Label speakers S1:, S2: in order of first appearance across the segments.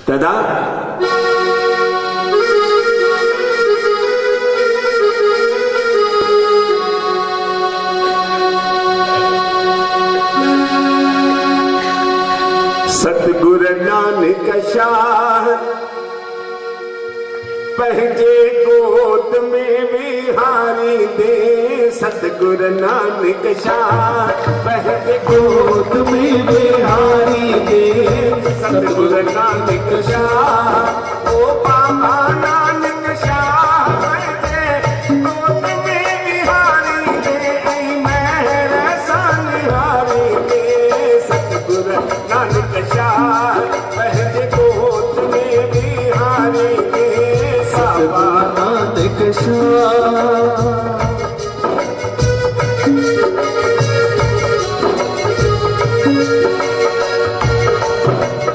S1: दादा सतगुरु नानक शाह पंहिंजे गोद में विहारी दे। सतगुरु नानक शाह पंहिंजे गोद में विहारी दे। सतगुरु नानक शाह ओ बाबा नानक शाह पंहिंजे गोद में विहारी दे। महर सानिहारी दे। सतगुरु नानक शाह पंहिंजे गोद में विहारी दे। बाबा नानक शाह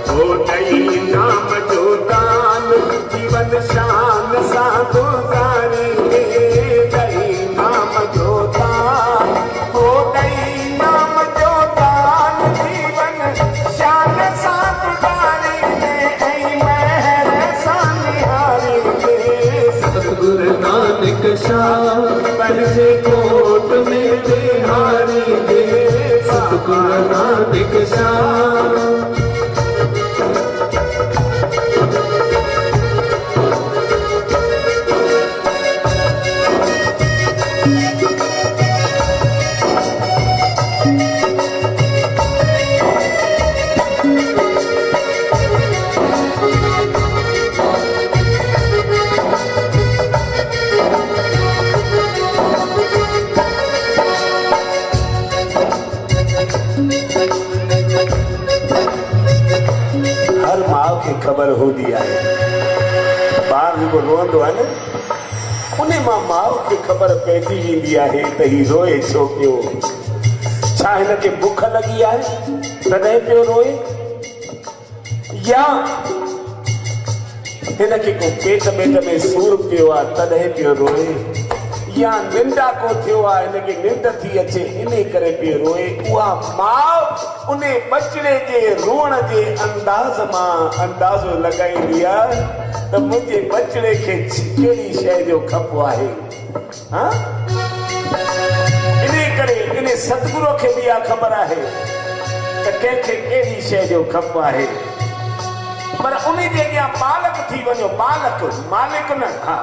S1: हो दई नाम जो दान जीवन शान सा गुजारी दे। दई नाम जो दान हो दई नाम जो दान जीवन शान सा गुजारी दे। महर सानिहारी दे। सतगुरु नानक शाह पंहिंजे गोद में विहारी दे। सतगुरु नानक शाह खबर हो दिया है। बार जो रोंदो है न उन्हें मां माउ की खबर पइजी वेंदी आहे त ही रोए छो पियो। छा हिनखे बुख लगी आहे तॾहिं पियो रोए, या हिनखे को पेट में सूर पियो आहे तॾहिं पियो रोए, या निंडा को थियो आहे हिनखे निंड थी अचे इन करे पियो रोए। उहा माउ उन बचड़े जे रोअण जे अंदाज़ मां अंदाज़ो लॻाईंदी आहे त मुंहिंजे बचड़े खे कहिड़ी शइ जो खप आहे। इन करे इन सतगुरु खे बि इहा ख़बर आहे त कंहिंखे कहिड़ी शइ जो खप आहे। पर उन जे अॻियां मालिक थी वञो। मालिक न, हा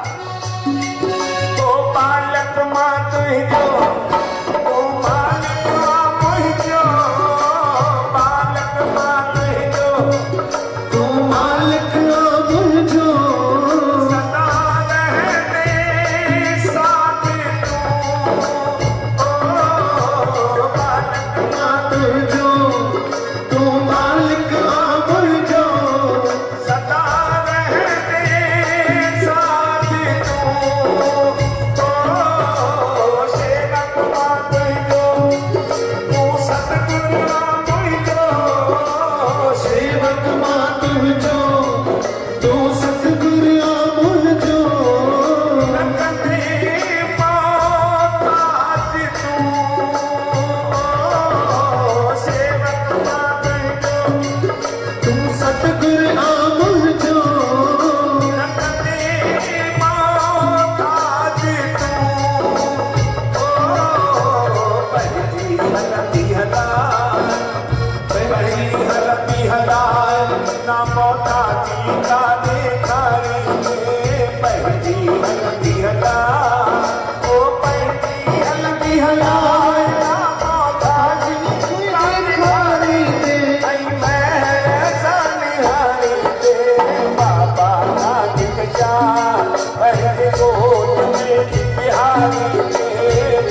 S1: तो बालक मां तुंहिंजो, तो मालिक मां मुंहिंजो। बालक मां तुंहिंजो, तो मालिक मां मुंहिंजो। सदा रहंदे साथ तूं। ओ बालक मां तुंहिंजो, तो मालिक मां मुंहिंजो। सदा रहंदे साथ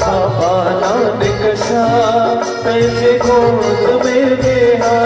S2: बाबा नानक शाह पंहिंजे गोद में विहारी